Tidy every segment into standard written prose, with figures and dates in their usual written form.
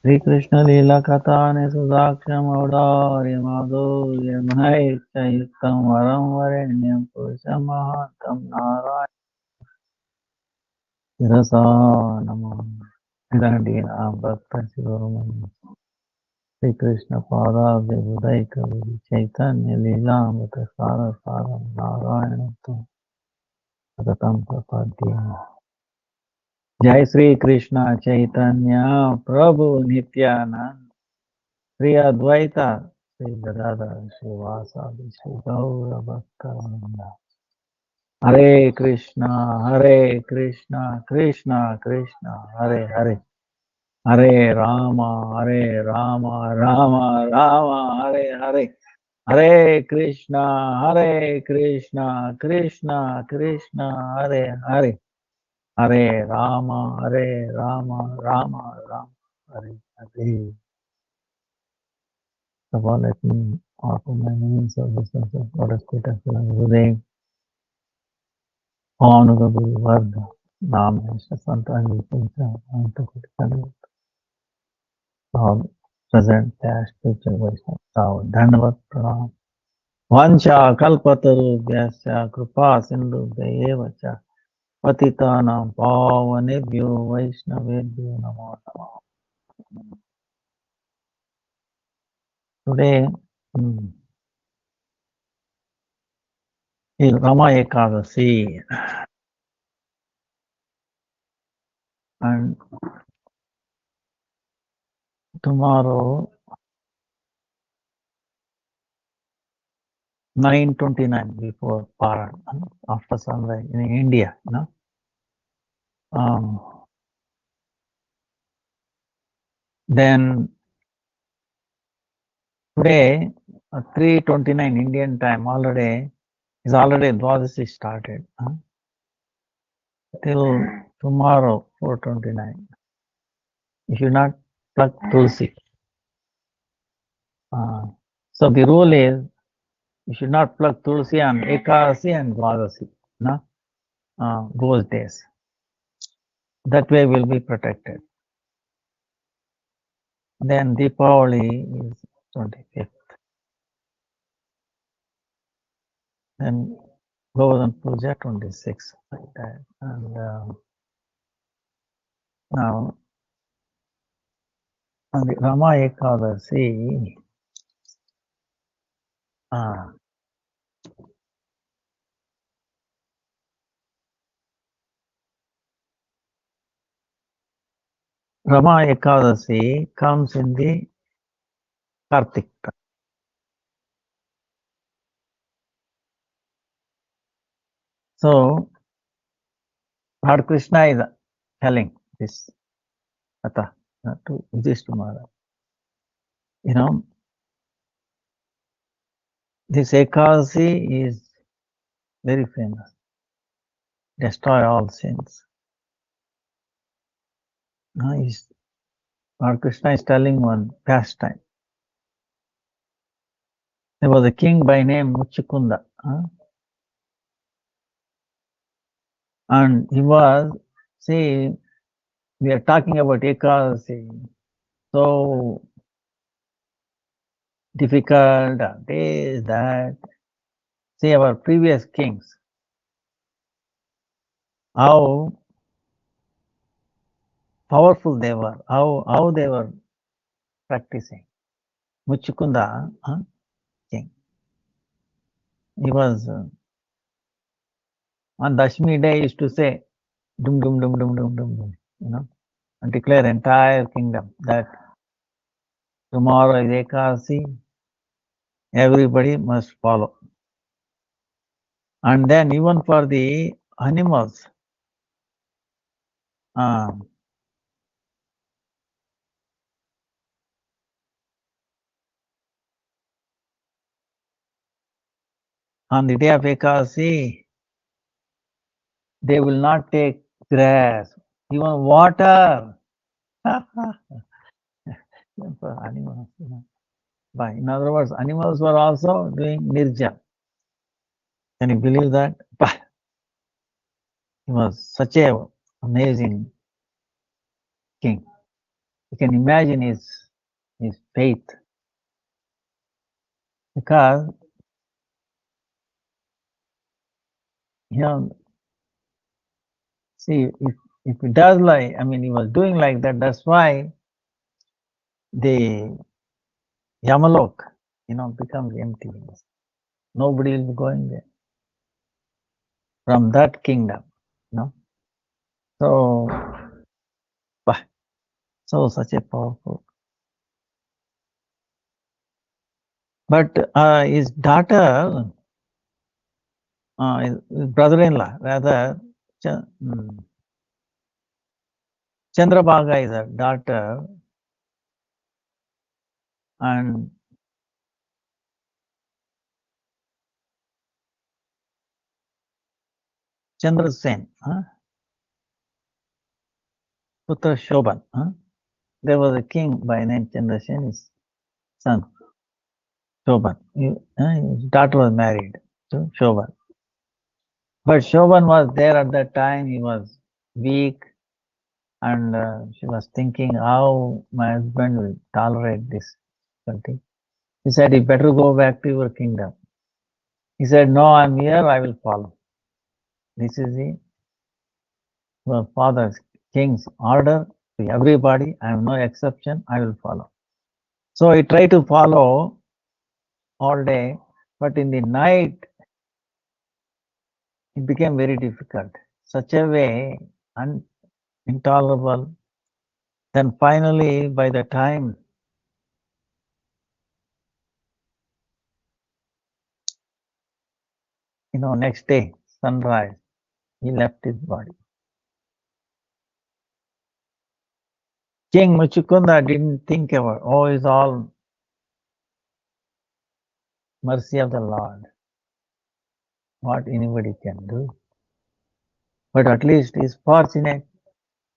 Sri Krishna Lila Katane Sudaksham Audari Madhurya Mahaicha Yuktam Varam Varenyam Purusham Mahantam Narayana Sirasa Namah Dandina Bhakta Sivaram Sri Krishna Pada Vibudaika Vidi Chaitanya Lila Amrita Sara Saram Narayana Satatam Prapadya Jai Sri Krishna Chaitanya Prabhu Nityananda Sri Advaita, Sri Gadadhar, Sri Vasadi, Sri Gaura Bhakta. Hare Krishna, Krishna Krishna, Hare Hare. Hare Rama, Rama Rama, Hare Hare. Hare Krishna, Krishna Krishna, Hare Hare. Hare Rama, Rama Rama, Hare Hare. So let me offer my means of business of Goddess Kuta Gurudev, Honorable Varga, Namesha Santani Puncha, Antakutikanu, all present past future Vaishnava, Tao, Dhandavat Pranam, Vancha Kalpataru Vyasya Krupa Sindhu Devacha, Patitanam Pavanebhyo Vaishnavebhyo Namo Namo. Today is Rama Ekadasi, and tomorrow 9:29 before Paran, after sunrise in India, Then today, 3:29 Indian time already Dwadasi started. Till tomorrow 4:29. You should not pluck tulsi. So the rule is you should not pluck tulsi on Ekadasi and Dwadasi. Those days. That way we'll be protected. Then Deepavali is 25th. Then Govardhan Puja 26th, like that. And now on the Rama Ekadasi, Rama Ekadasi comes in the Kartik. So Lord Krishna is telling this Katha to Yudhishthira. This Ekadasi is very famous. Destroy all sins. Lord Krishna is telling one pastime. There was a king by name Muchukunda. And he was, see, we are talking about Ekadasi. So difficult, this, that. See our previous kings, how powerful they were, how they were practicing. Muchukunda king. He was on Dashmi day used to say dum dum dum dum dum dum dum, and declare entire kingdom that tomorrow is Ekadasi, everybody must follow. And then even for the animals, on the day of Ekadasi, they will not take grass, even water. For animals, In other words, animals were also doing nirja. Can you believe that? He was such a amazing king. You can imagine his faith, because see, if he does like, I mean, he was doing like that. That's why the Yamalok, becomes empty. Nobody will be going there from that kingdom. So, such a powerful. But his daughter, his brother-in-law, rather, Chandrabhaga is a daughter, and Chandrasen, Putra Shobhan. There was a king by name Chandrasen, his son, Shobhan. His daughter was married to Shobhan. But Shobhan was there at that time. He was weak, and she was thinking how my husband will tolerate this. He said, you better go back to your kingdom. He said, no, I'm here, I will follow. This is your father's king's order to everybody. I have no exception, I will follow. So he tried to follow all day, but in the night, it became very difficult. Such a way, intolerable. Then finally, by the time, next day, sunrise, he left his body. King Muchukunda didn't think about, it's all mercy of the Lord. What anybody can do. But at least he's fortunate.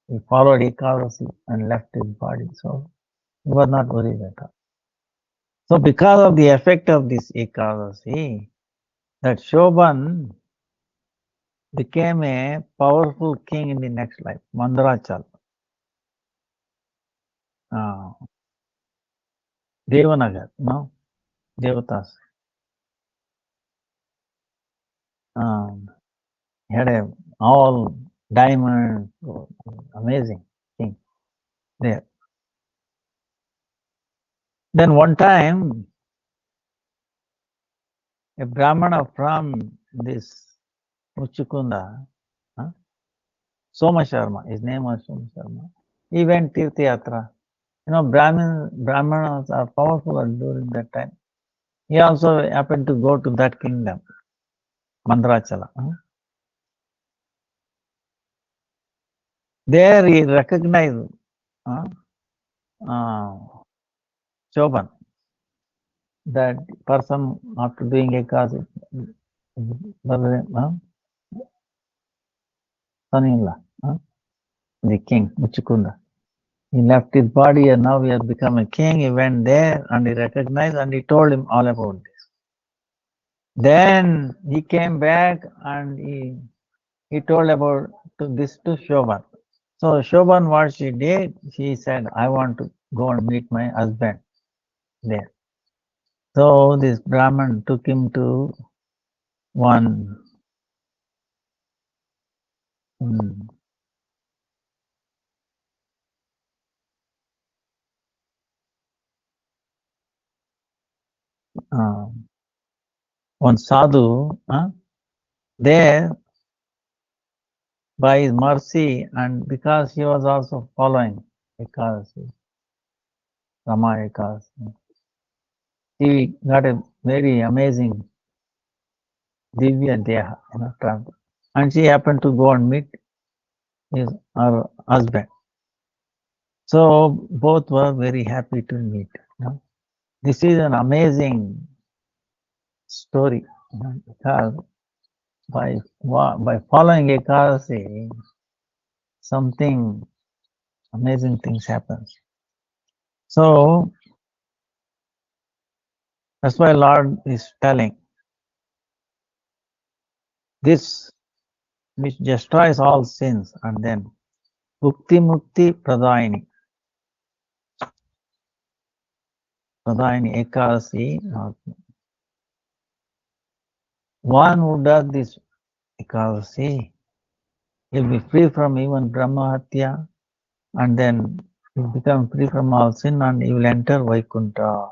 He followed Ekadasi and left his body. So he was not worried at all. So because of the effect of this Ekadasi, that Shobhan became a powerful king in the next life, Mandarachal. Devanagar, Devatas. He had all diamond, amazing king there. Then one time, a Brahmana from this Muchukunda, Soma Sharma, his name was Soma Sharma, he went Tirtha Yatra. Brahmanas are powerful during that time. He also happened to go to that kingdom, Mandarachala. There he recognized Shobhan, that person after doing Ekadasi, son-in-law, the king, Muchukunda. He left his body and now he has become a king. He went there and he recognized and he told him all about this. Then he came back and he told about this to Shobhan. So Shobhan, what she did, she said, I want to go and meet my husband there. So this Brahman took him to one one sadhu, there by his mercy and because he was also following Ekadasi, Rama Ekadasi, he got a very amazing Divya Deha, travel. And she happened to go and meet her husband. So both were very happy to meet. This is an amazing story, because by following Ekadasi, something amazing things happen. So that's why Lord is telling this, which destroys all sins, and then Bhukti Mukti Pradayini. Pradayani Ekadasi. One who does this Ekadasi, he'll be free from even Brahma Hatya, and then he'll become free from all sin and he will enter Vaikuntha.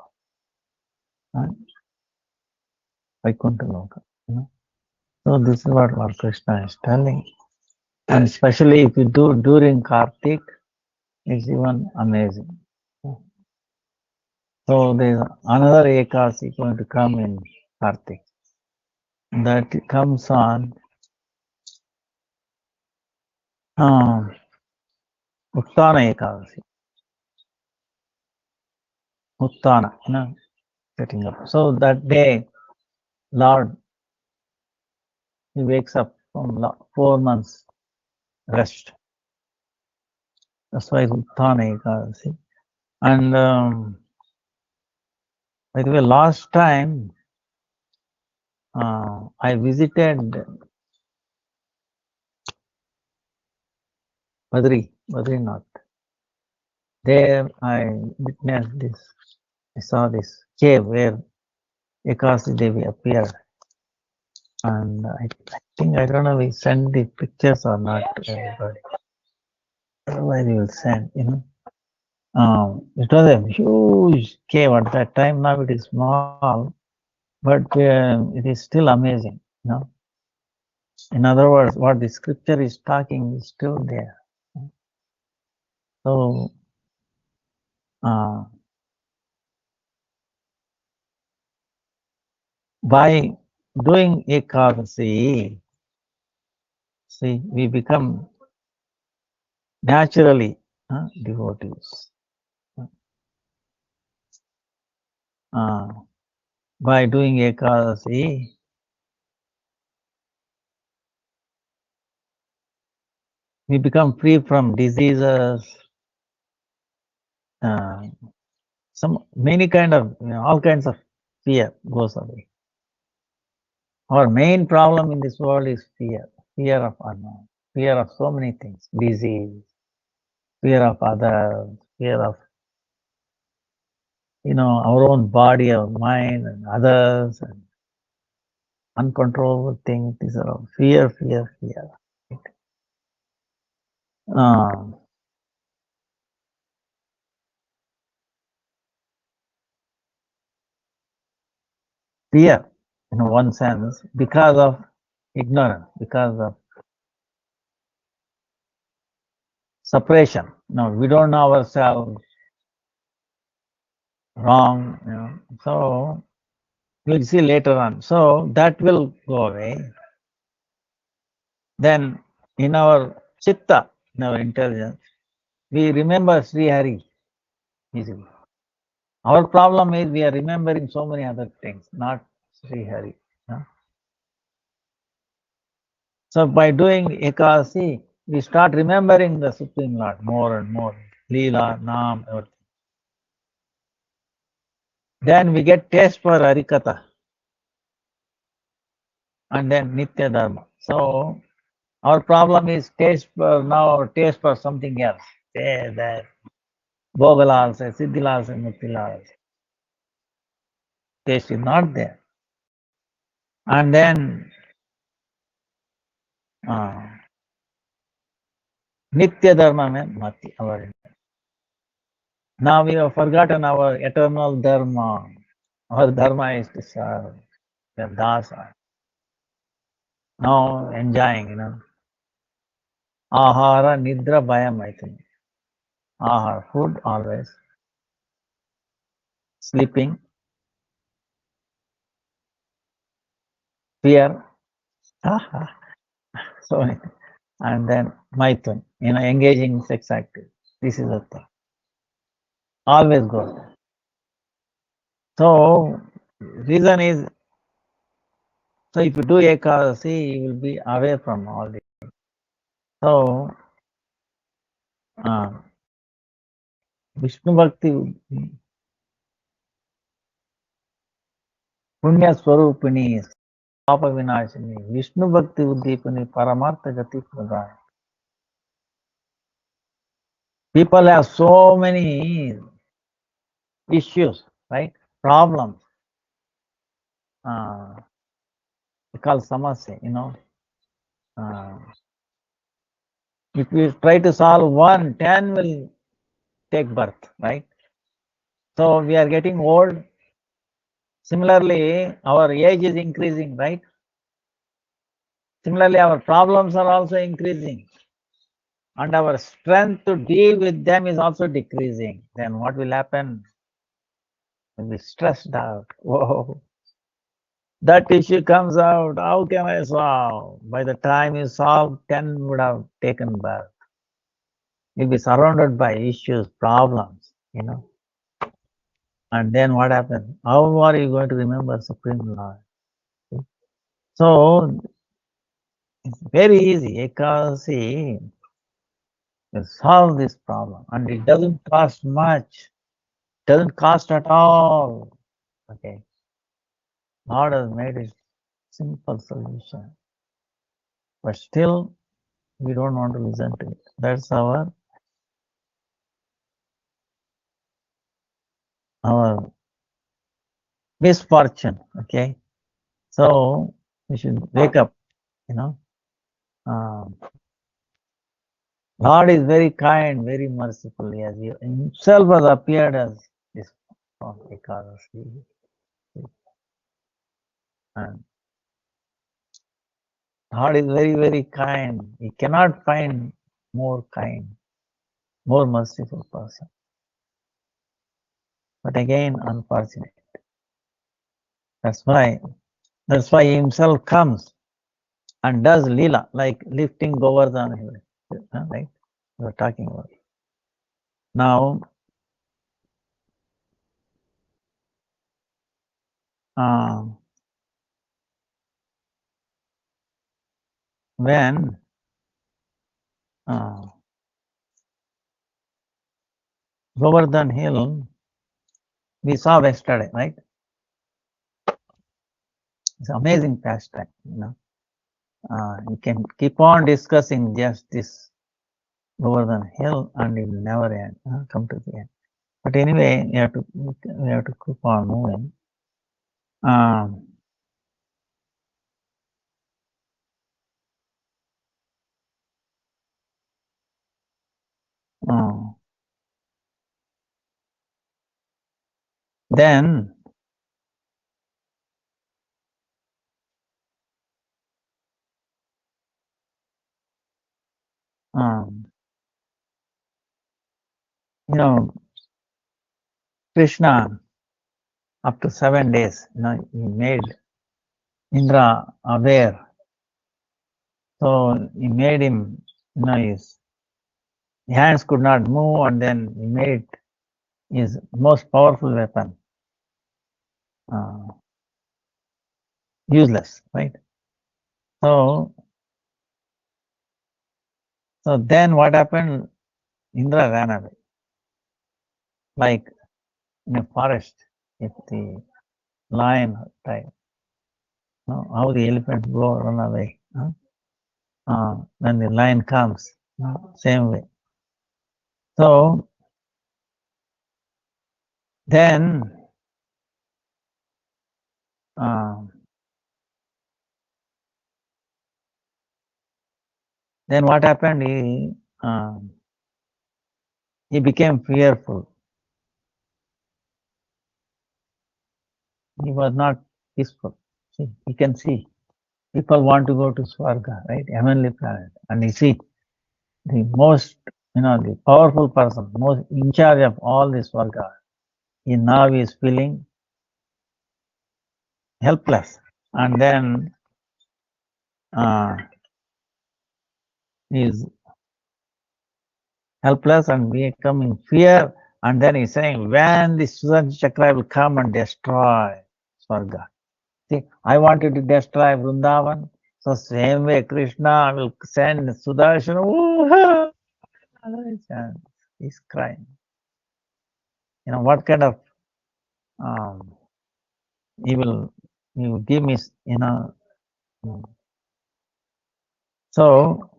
Vaikuntha Loka. So this is what Lord Krishna is telling. And especially if you do during Kartik, it's even amazing. So there's another Ekasi going to come in Kartik. That comes on Uttana Ekadasi. Uttana, getting up. So that day, Lord, he wakes up from 4 months rest. That's why it's Uttana Ekadasi. And by the way, last time I visited Badrinath. There I witnessed this. I saw this cave where Ekasi Devi appeared. And I think, I don't know if we send the pictures or not to everybody. Otherwise we will send, it was a huge cave at that time. Now it is small, but it is still amazing, In other words, what the scripture is talking is still there. So, by doing Ekadasi, see, we become naturally devotees. By doing Ekadasi, we become free from diseases, many kind of, all kinds of fear goes away. Our main problem in this world is fear of unknown, fear of so many things, disease, fear of others, fear of, our own body, our mind, and others, and uncontrollable things. These are all fear. Fear, in one sense, because of ignorance, because of separation. No, we don't know ourselves wrong, So we'll see later on. So that will go away. Then in our chitta, in our intelligence, we remember Sri Hari easily. Our problem is we are remembering so many other things, not Sri Hari. So by doing Ekadasi, we start remembering the Supreme Lord more and more. Leela, Nam, everything. Then we get taste for Harikatha and then Nitya Dharma. So our problem is taste for something else. That Bhogalal, Siddhilal, Muktilal. Taste is not there. And then Nitya Dharma means Mati. Now we have forgotten our eternal Dharma. Our Dharma is to serve the dasa. Now enjoying, Ahara, Nidra, Bhayam, I think. Ahara, food always. Sleeping, fear. So, and then Maithun, engaging in sex activity. This is the thing. Always goes there. So, reason is, so if you do Ekadasi, you will be away from all this. So, Vishnu Bhakti, Punya Swarupini, Papa Vinashini, Vishnu Bhakti Uddipani, Paramartha Gati Pradhan. People have so many issues right? Problems. We call samasya, if we try to solve one, 10 will take birth, right? So we are getting old. Similarly, our age is increasing, right? Similarly, our problems are also increasing. And our strength to deal with them is also decreasing. Then what will happen? We'll be stressed out. Whoa, that issue comes out. How can I solve? By the time you solve, 10 would have taken birth. You'll be surrounded by issues, problems, And then what happens? How are you going to remember Supreme Lord? So it's very easy. Ekadasi will solve this problem, and it doesn't cost much. Doesn't cost at all. Okay. Lord has made it simple solution. But still we don't want to listen to it. That's our misfortune. Okay. So we should wake up, Lord is very kind, very merciful. He himself has appeared as this form, Ekadasi. And God is very, very kind. He cannot find more kind, more merciful person. But again, unfortunate. That's why he himself comes and does lila, like lifting Govardhan, right? We were talking about. Now, when Govardhan Hill, we saw yesterday, right? It's amazing pastime, You can keep on discussing just this Govardhan Hill and it will never end, come to the end. But anyway, we have to keep on moving. Then Krishna, after 7 days, he made Indra aware. So he made him, his hands could not move, and then he made his most powerful weapon useless, right? So then what happened? Indra ran away, like in a forest, if the lion type. How the elephant run away. When the lion comes, same way. So then what happened? He became fearful. He was not peaceful. See, you can see people want to go to Swarga, right? Heavenly planet. And you see the most, the powerful person, most in charge of all this Swarga, he now is feeling helpless. And then he is helpless and becoming fear. And then he's saying, when the Sudarshan Chakra will come and destroy Swarga. See, I wanted to destroy Vrindavan. So same way Krishna will send Sudarshan. He's crying. What kind of he will give me, so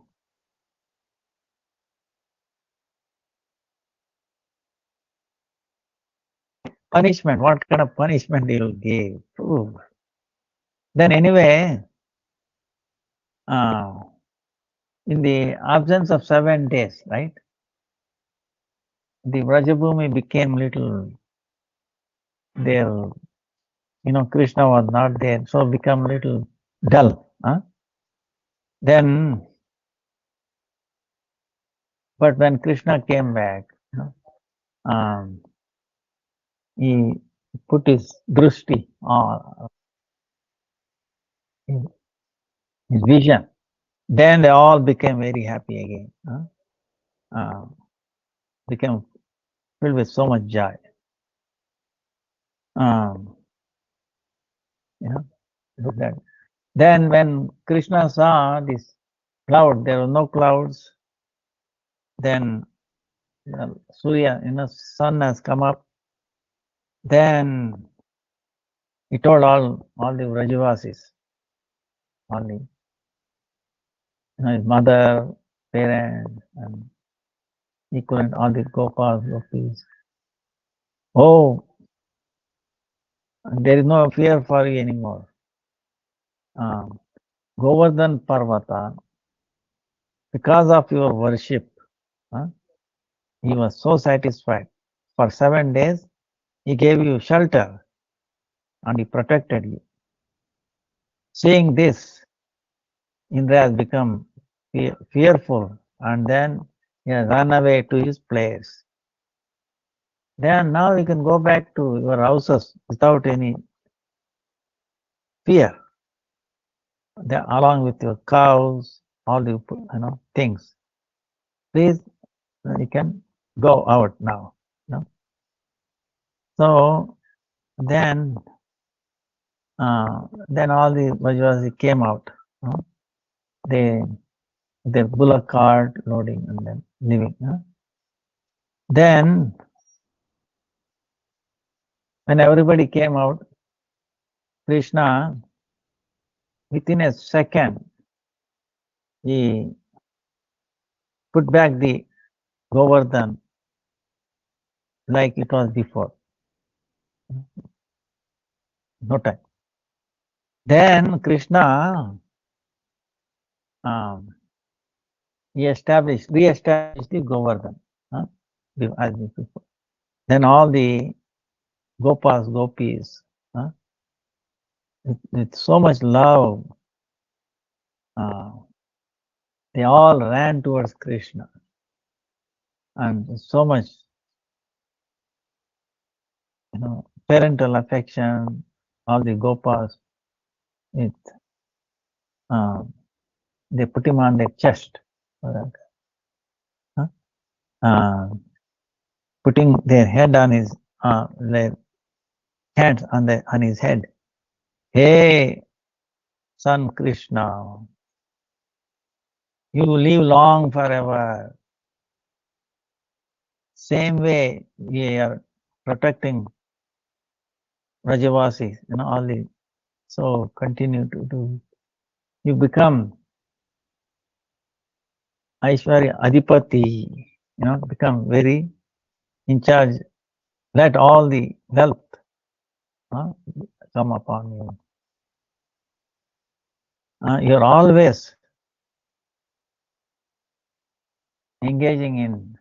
punishment. What kind of punishment he will give? Ooh. Then anyway, in the absence of 7 days, right? The Vrajabhumi became little there. Krishna was not there, so become little dull. Then, but when Krishna came back, he put his drushti, his vision. Then they all became very happy again. Became filled with so much joy. Look at. Then when Krishna saw this cloud, there were no clouds. Then Surya, sun has come up. Then he told all the Vrajavasis, all the his mother, parents, and equivalent, all the Gopas, Gopis. Oh, there is no fear for you anymore. Govardhan Parvata, because of your worship, he was so satisfied. For 7 days, he gave you shelter and he protected you. Seeing this, Indra has become fearful and then he has run away to his place. Then now you can go back to your houses without any fear. Then along with your cows, all the things. Please, you can go out now. So then all the Vajrasi came out. Their bullock cart loading and then leaving. Then when everybody came out, Krishna, within a second, he put back the Govardhan like it was before. No time. Then Krishna, he re-established the Govardhan as before. Then all the Gopas, Gopis, with so much love, they all ran towards Krishna. And so much, parental affection, all the Gopas, they put him on their chest. Putting their head on his, their hands on his head. Hey, son Krishna, you live long forever. Same way we are protecting Vrajavasis, all the, so continue to do. You become Aishwarya Adipati, become very in charge. Let all the wealth come upon you. You're always engaging in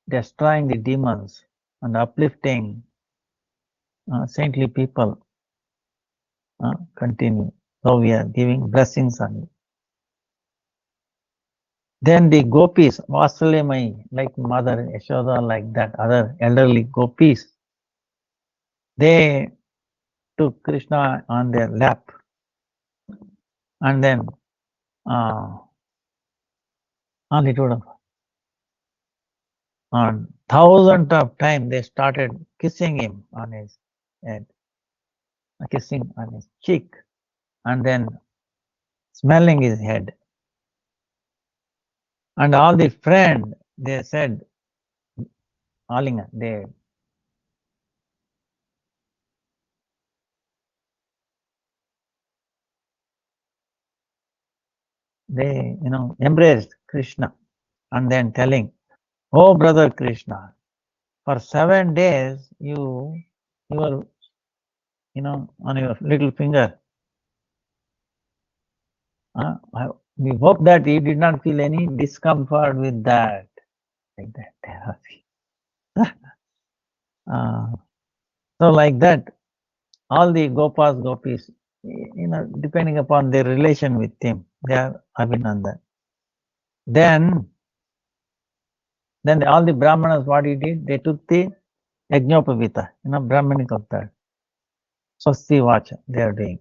destroying the demons and uplifting saintly people. Continue. So we are giving blessings on you. Then the gopis, Vasalemai, like Mother Yashoda, like that other elderly gopis, they took Krishna on their lap and then on thousands of times they started kissing him on his head, kissing on his cheek, and then smelling his head. And all the friends, they said, Alinga, they embraced Krishna and then telling, oh brother Krishna, for 7 days you your, on your little finger. We hope that you did not feel any discomfort with that. Like that. So like that, all the Gopas, Gopis, depending upon their relation with him, they are Abhinandan. Then all the Brahmanas, what he did, they took the Yajnopavita, Brahmanic avatar. Swasti Vacha, they are doing.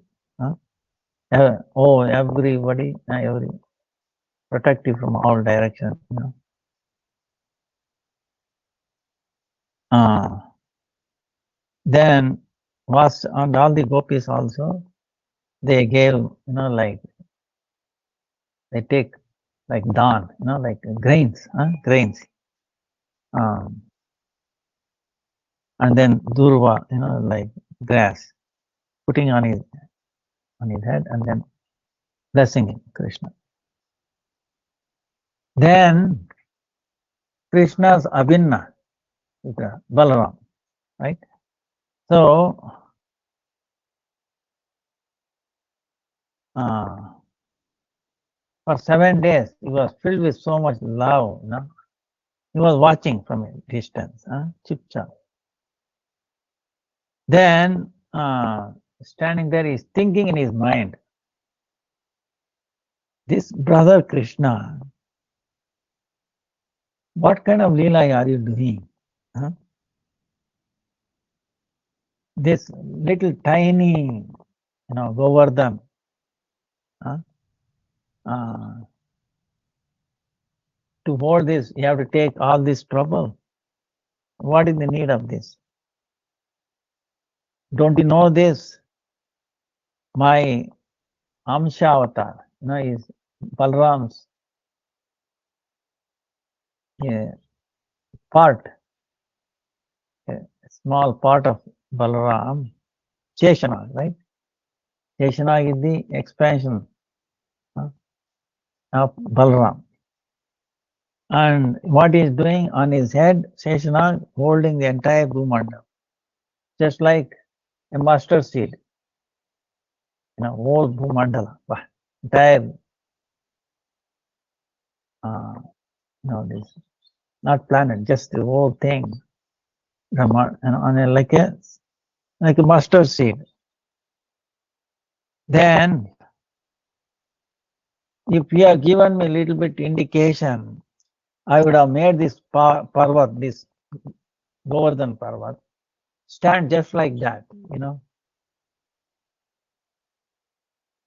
Everybody, every protective from all directions. Then was on all the gopis also, they gave, like they take like dhan, like grains, grains. And then durva, like grass, putting on his head, and then blessing him, Krishna. Then Krishna's Abhinna, Balaram, right? So for 7 days, he was filled with so much love. He was watching from a distance, chip chap. Then standing there, he's thinking in his mind, this brother Krishna, what kind of leela are you doing? This little tiny, Govardhan, to hold this, you have to take all this trouble. What is the need of this? Don't you know this? My Amsha avatar, is Balram's part, a small part of Balaram, Sheshanag, right? Sheshanag is the expansion of Balaram. And what he is doing on his head, Sheshanag holding the entire Bhumandal, just like a mustard seed, whole Bhumandala, entire, this, not planet, just the whole thing, on a, like a mustard seed. Then, if you have given me a little bit indication, I would have made this Parvat, this Govardhan Parvat, stand just like that,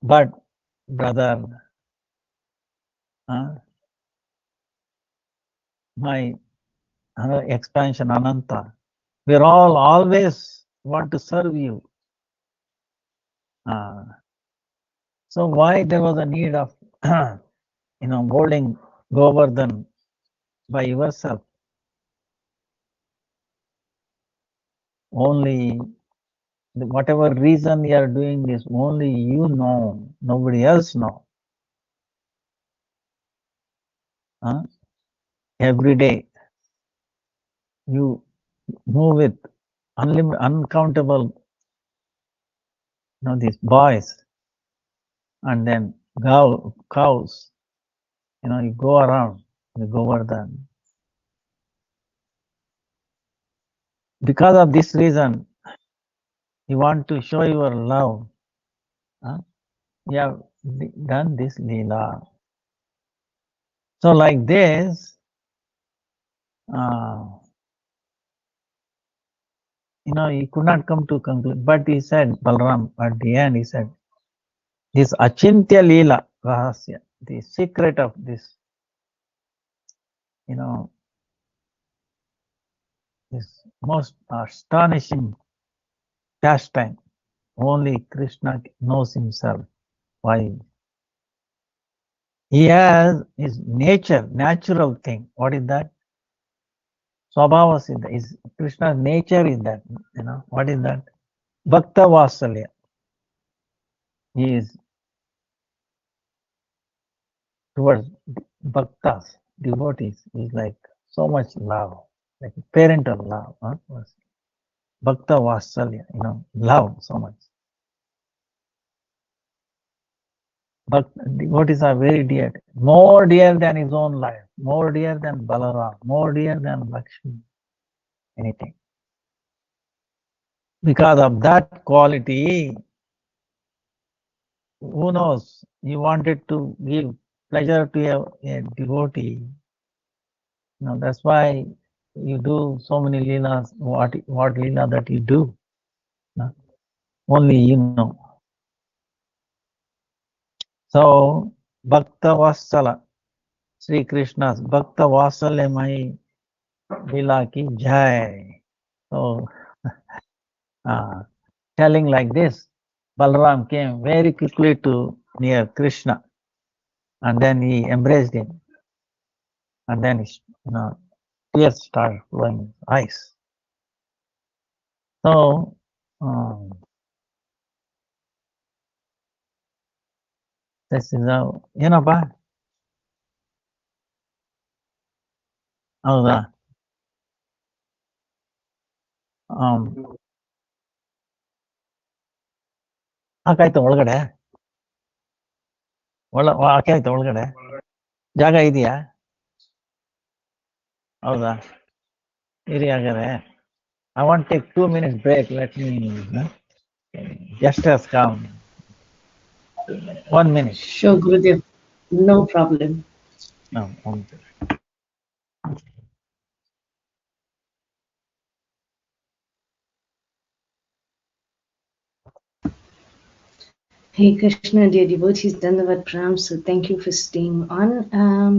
But, brother, my expansion, Ananta, we're all always want to serve you. So why there was a need of, holding Govardhan by yourself? Only whatever reason you are doing this, only you know, nobody else know. Every day you move with uncountable, these boys, and then cows, you go around the Govardhan. Because of this reason, you want to show your love. You have done this Leela. So like this, he could not come to conclude. But he said, Balram, at the end, he said, this Achintya Leela, Rahasya, the secret of this, this most astonishing pastime, only Krishna knows himself. Why? He has his natural thing. What is that? Swabhava Siddha. Is Krishna's nature is that, what is that? Bhakta Vasalya. He is towards bhaktas, devotees, is like so much love, like parental love. Bhakta Vasalya, love so much. But devotees are very dear, more dear than his own life, more dear than Balaram, more dear than Lakshmi, anything. Because of that quality, who knows, you wanted to give pleasure to a devotee. That's why you do so many leelas, what leela that you do. Only you know. So, Bhakta Vassala, Sri Krishna's Bhakta Vasalyamai Leela ki Jai. So, telling like this, Balaram came very quickly to near Krishna, and then he embraced him, and then tears started flowing in his eyes. So, this is ಏನಪ್ಪ ಹೌದಾ ಹಾಕಾಯ್ತು ಒಳಗಡೆ ಹಾಕಾಯ್ತು ಒಳಗಡೆ ಜಾಗ ಇದೆಯಾ ಹೌದಾ ಇರಿ ಹಾಗಾದ್ರೆ I want to take 2 minutes break. Let me just as come 1 minute. Sure, Gurudev. No problem. No, Hey Krishna, dear devotees, Dandavat Pram. So thank you for staying on.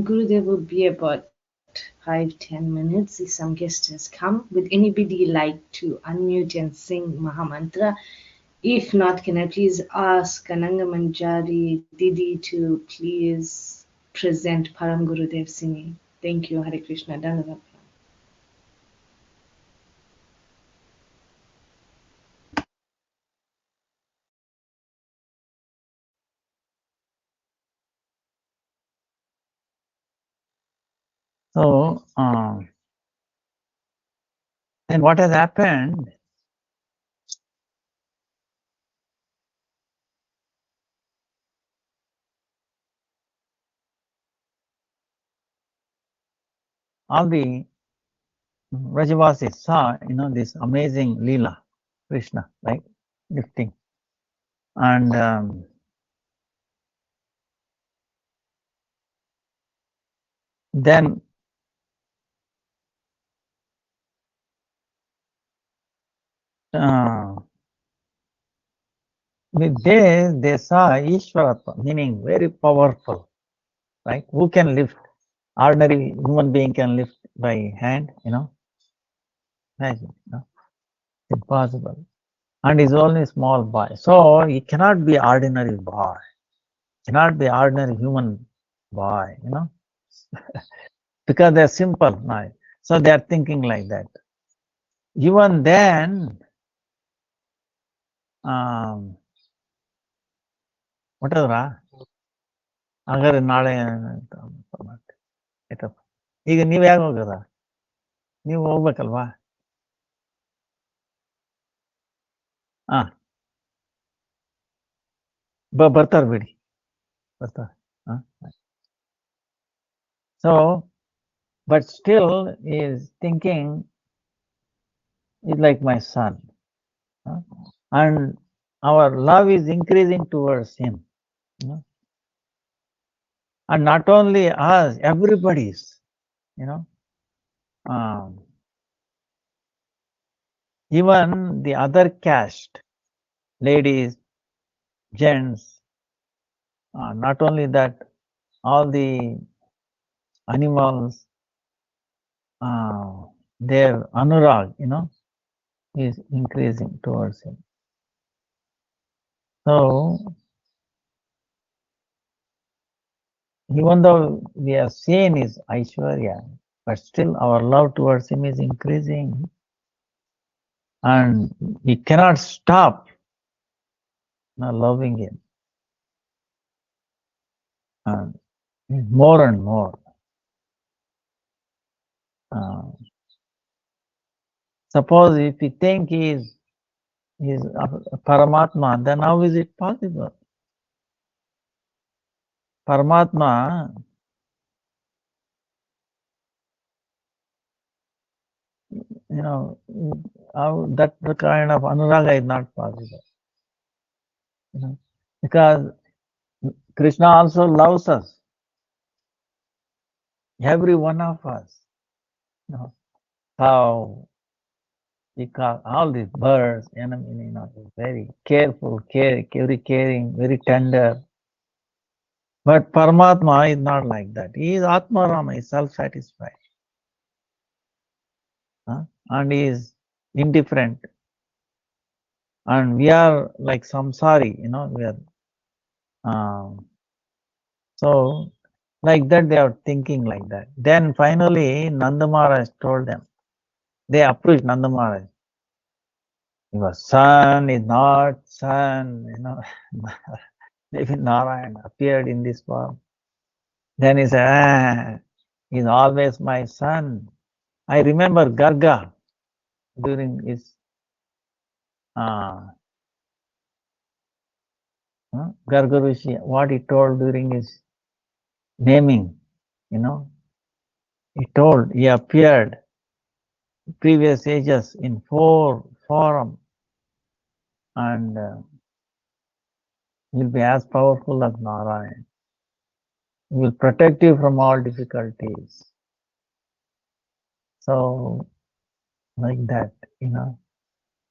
Gurudev will be about 5-10 minutes. Some guest has come. Would anybody like to unmute and sing Mahamantra? If not, can I please ask Ananga Manjari Didi to please present Param Gurudev singing? Thank you, Hare Krishna. Dandavat Pram. So, then what has happened? All the Rajavasis saw, this amazing Leela, Krishna, right? Lifting. And then with this, they saw Ishvaratva, meaning very powerful, right? Who can lift? Ordinary human being can lift by hand, Imagine, impossible. And he's only small boy. So he cannot be ordinary boy. Cannot be ordinary human boy, because they're simple, right? So they're thinking like that. Even then, whatever, ಹಾಗಾದ್ರೆ ನಾಳೆ ಆಯ್ತಪ್ಪ ಈಗ ನೀವ್ ಯಾಕೆ ಹೋಗದ ನೀವು ಹೋಗ್ಬೇಕಲ್ವಾ ಬರ್ತಾರ ಬಿಡಿ ಬರ್ತಾರ so but still is thinking is like my son, and our love is increasing towards him, and not only us, everybody's, even the other caste, ladies, gents, not only that, all the animals, their anurag, is increasing towards him. So, even though we have seen his Aishwarya, but still our love towards him is increasing, and we cannot stop loving him, and more and more. Suppose if we think he is Paramatma, then how is it possible? Paramatma, how that the kind of anuraga is not possible. Because Krishna also loves us, every one of us. How because all these birds, very careful, very caring, very tender. But Paramatma is not like that. He is Atmarama, he is self-satisfied. And he is indifferent. And we are like samsari, we are. So, like that, they are thinking like that. Then finally, Nanda Maharaj told them, they approached Nanda Maharaj. Your son is not son, Maybe Narayan appeared in this form. Then he said, he's always my son. I remember Garga during his Garga Rishi, what he told during his naming, he appeared previous ages in 4 forms and will be as powerful as Narayan. He will protect you from all difficulties. So, like that,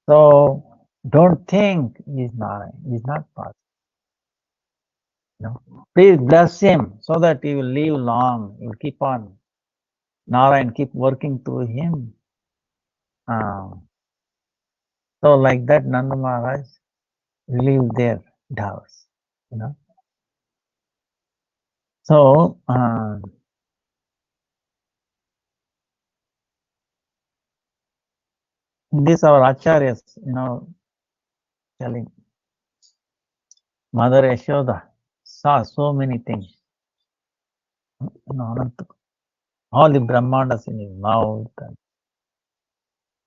So, don't think he's Narayan. He's not possible. Please bless him so that he will live long. He will keep on. Narayan keep working through him. So, like that, Nanda Maharaj relieved their doubts. So, this our acharyas, telling Mother Yashoda saw so many things. All the Brahmandas in his mouth. And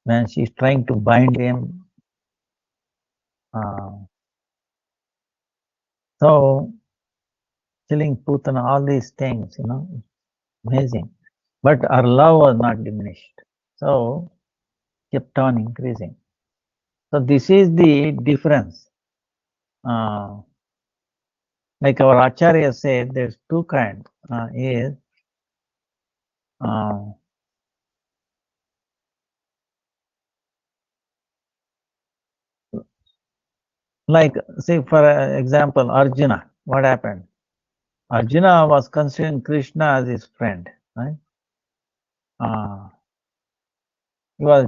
when she's trying to bind him. So, killing Putana, all these things, amazing. But our love was not diminished. So, kept on increasing. So, this is the difference. Like our Acharya said, there's two kinds. Like, say for example, Arjuna, what happened? Arjuna was considering Krishna as his friend, right? He was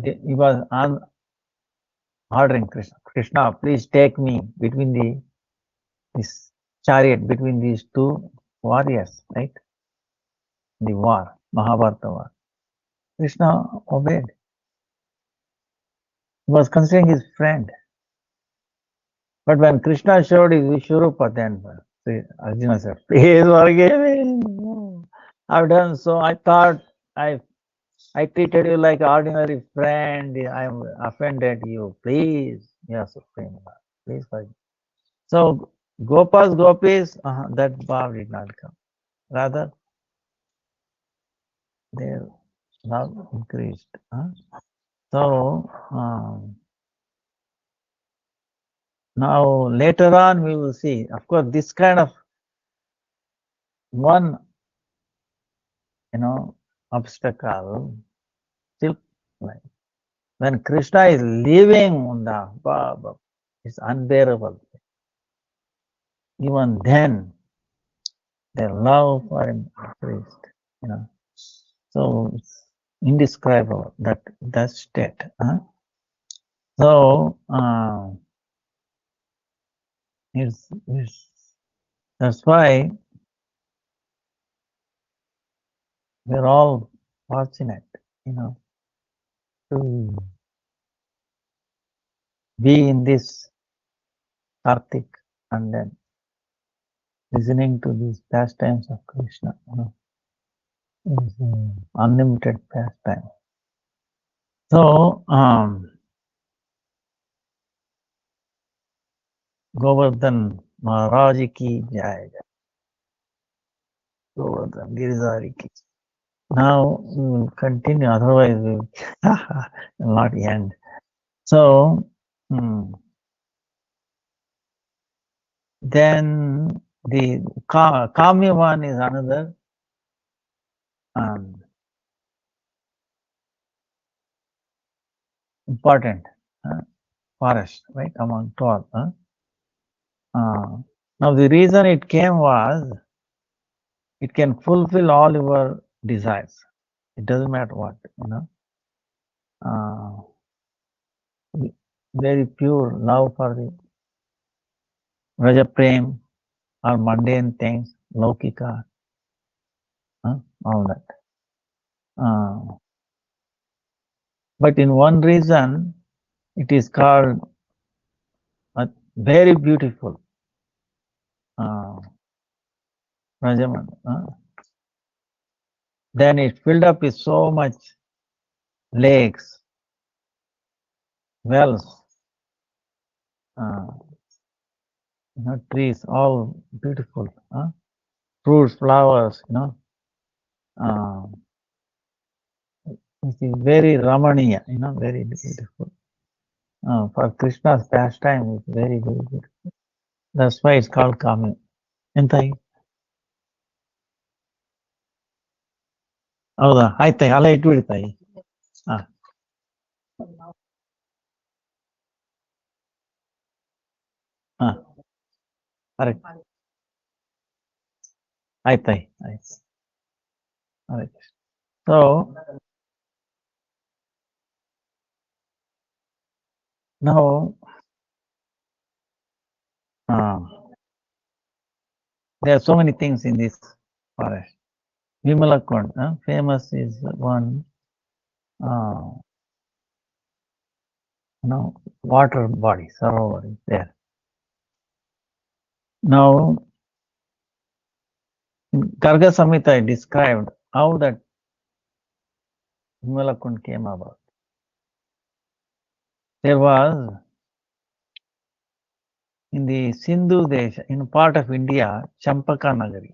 ordering Krishna, please take me between this chariot between these two warriors, right? The war, Mahabharata war. Krishna obeyed. He was considering his friend. But when Krishna showed his Vishwarupa, then Arjuna said, please forgive me. I've done so. I thought I treated you like an ordinary friend. I offended you. Please, Supreme Lord, please forgive. So Gopis, that bhav did not come. Rather, their love increased. So now later on we will see. Of course, this kind of one, obstacle still, like, when Krishna is leaving the Baba, it's unbearable. Even then, their love for him increased. So it's indescribable that state. So that's why we're all fortunate, to be in this Kartik and then listening to these pastimes of Krishna. Is unlimited pastime. So, Govardhan Maharaj ki jai. Govardhan Giridhari ki. Now we will continue, otherwise we will not end. So, then the Kamya one is another important forest, right, among 12. Now the reason it came was, it can fulfill all your desires. It doesn't matter what, very pure love for the Raja Prem or mundane things, Laukika, all that. But in one reason, it is called a very beautiful Rajaman. Then it filled up with so much lakes, wells, trees, all beautiful, fruits, flowers, it is very Ramaniya, very beautiful. For Krishna's pastime, it's very, very beautiful. That's why it's called Kamya. Entai? ಹೌದಾ ಆಯ್ತಾಯಿ ಅಲ್ಲ ಇಟ್ಬಿಡ್ತಾಯಿ ಹಾ ಹಾ correct ಆಯ್ತಾಯಿ ಆಯ್ತು ಆಯ್ತು so ನಾವು there are so many things in this forest. Vimalakund, famous is one water body, Sarovar is there. Now, Garga Samhita described how that Vimalakund came about. There was in the Sindhu Desha, in part of India, Champaka Nagari,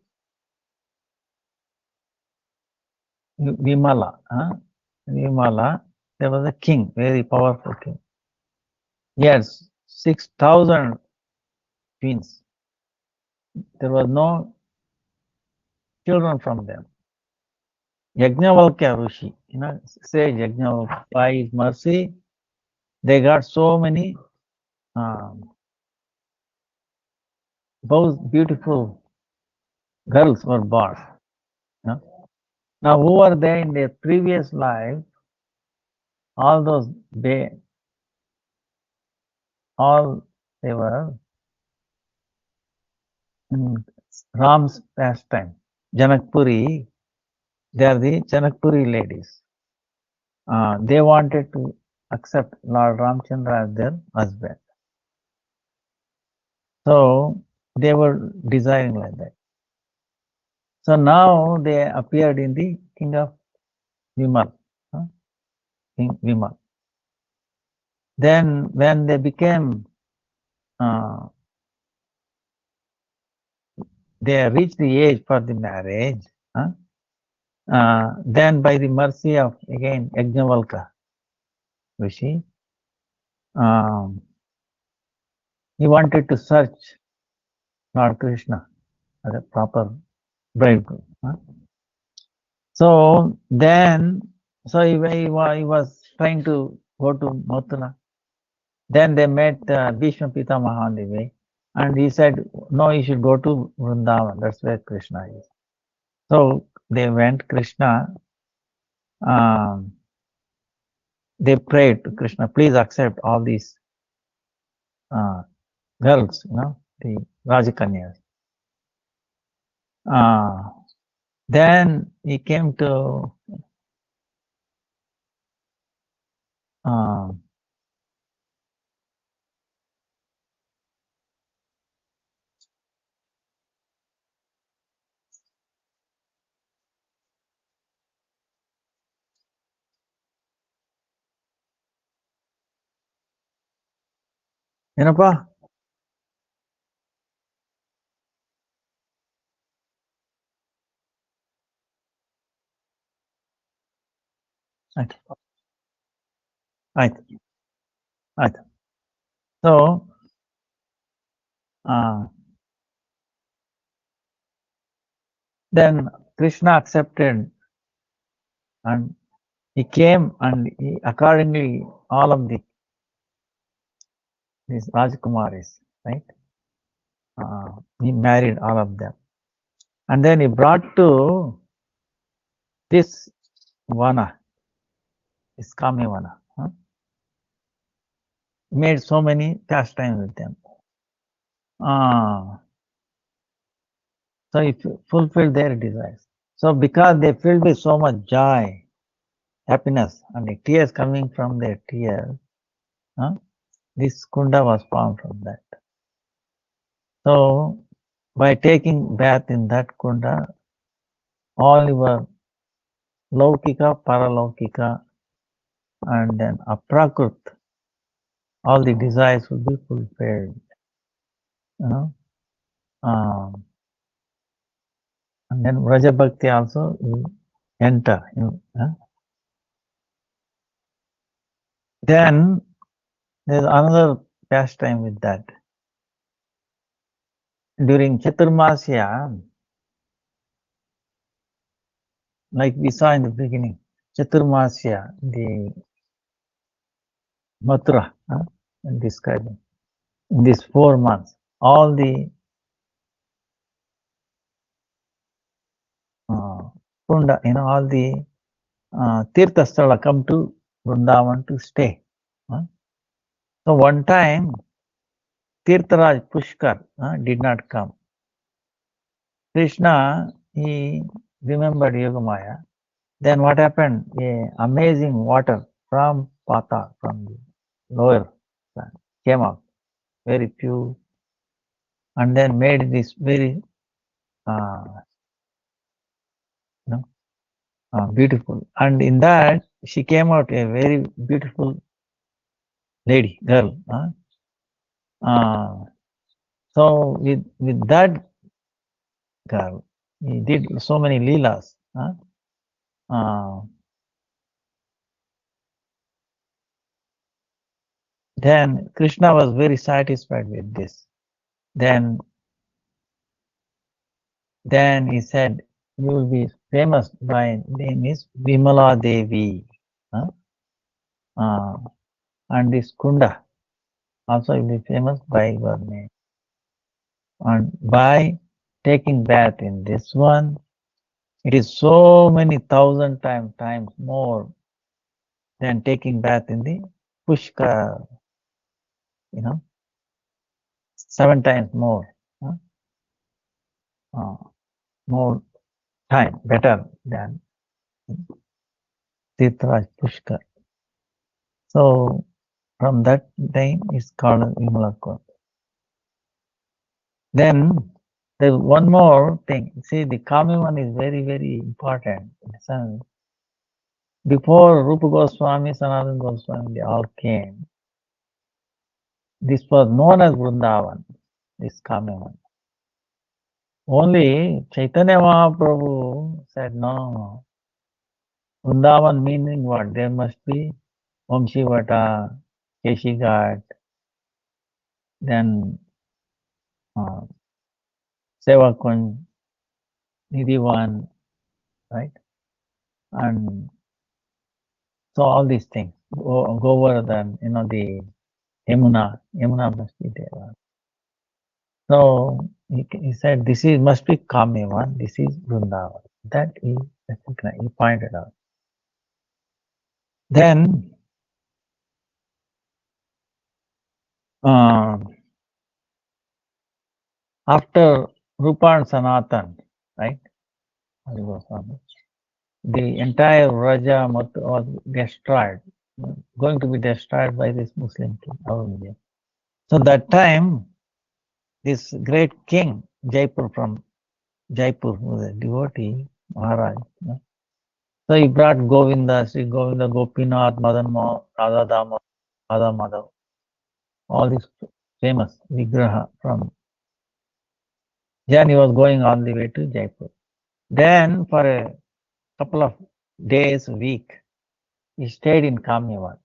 Vimala, there was a king, very powerful king. Yes, 6,000 queens. There was no children from them. Yajnavalkya Rishi, sage Yajnavalkya, by his mercy, they got so many those beautiful girls were born. Now, who were they in their previous life? All those they were in Ram's pastime. Janakpuri, they are the Janakpuri ladies. They wanted to accept Lord Ramchandra as their husband. So they were desiring like that. So now they appeared in the king of Vimal, King Vimal. Then when they became, they reached the age for the marriage, then by the mercy of again Yajnavalkya Rishi, he wanted to search Lord Krishna as a proper bridegroom. So then, he was trying to go to Mathura. Then they met Bhishma Pitamaha on the way, and he said, no, you should go to Vrindavan, that's where Krishna is. So they went, Krishna, they prayed to Krishna, please accept all these girls, the Rajakanyas. Then he came to ಏನಪ್ಪ? ಆಯ್ತು ಆಯ್ತು ಆಯ್ತು. So then Krishna accepted and he came and he, accordingly all of these Rajkumaris, right? He married all of them. And then he brought to this Vana, this Kamivana. He made so many pastimes with them. So he fulfilled their desires. So because they filled with so much joy, happiness, and the tears coming from their tears, this kunda was formed from that. So by taking bath in that kunda, all your Laukika, Paralaukika, and then Aprakrit, all the desires will be fulfilled. And then Vraja Bhakti also will enter. Then there's another pastime with that. During Chaturmasya, like we saw in the beginning, Chaturmasya, the Mathura, describing in these 4 months, all the kunda, all the Tirtha Sthala come to Vrindavan to stay. So one time, Tirtharaj Pushkar did not come. Krishna, he remembered Yogamaya. Then what happened? Amazing water from Pata, from the lower plant, came out, very pure, and then made this very beautiful. And in that, she came out a very beautiful lady, girl. So with that girl, he did so many leelas. Then Krishna was very satisfied with this. Then he said, you will be famous by name is Vimala Devi. And this Kunda also will be famous by your name. And by taking bath in this one, it is so many 1,000 times more than taking bath in the Pushkar, 7 times more. More time, better than Tirtharaj Pushkar. So from that time it's called Vimalakot. Then there's one more thing. See, the Kamivan is very, very important. Before Rupa Goswami, Sanatana Goswami, they all came. This was known as Vrindavan, this Kamivan. Only Chaitanya Mahaprabhu said, no. Vrindavan meaning what? There must be Vamshivata, Keshighat, then Sevakund, Nidhivan, right? And so all these things. Govardhan, the Yamuna must be there. So he said, this must be Kamyavan, this is Vrindavan. That he pointed out. Then after Rupa and Sanatan, right? The entire Raja Mathura was destroyed, going to be destroyed by this Muslim king, Aurangzeb. So that time, this great king, Jaipur, from Jaipur, was a devotee, Maharaj. So he brought Govinda, Sri Govinda, Gopinath, Madan Mohan, Radha Damodar, Radha Madhav, all these famous Vigraha from. Then he was going all the way to Jaipur. Then for a couple of days, a week, he stayed in Kamyavan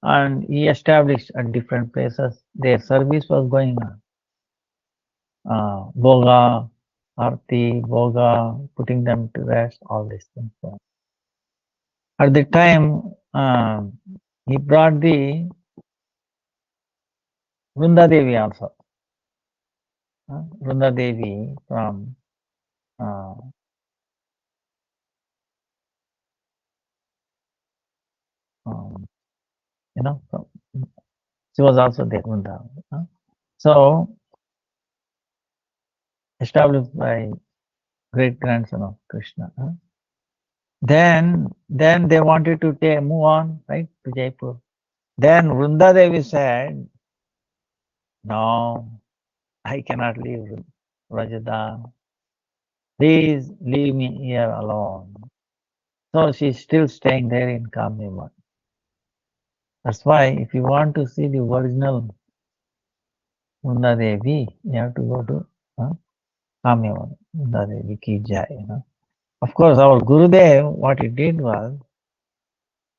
and he established at different places. Their service was going on. Boga, Arti, Boga, putting them to rest, all these things. At the time, he brought the Vrunda Devi also. Vrunda Devi from from, she was also there, Vrunda. So, established by great grandson of Krishna. Then they wanted to move on, right, to Jaipur. Then Vrunda Devi said, no, I cannot leave Rajada. Please leave me here alone. So she's still staying there in Kamyavan. That's why if you want to see the original Vrunda Devi, you have to go to Kamyavan. Vrunda Devi ki jai. Of course, our Gurudev, what he did was,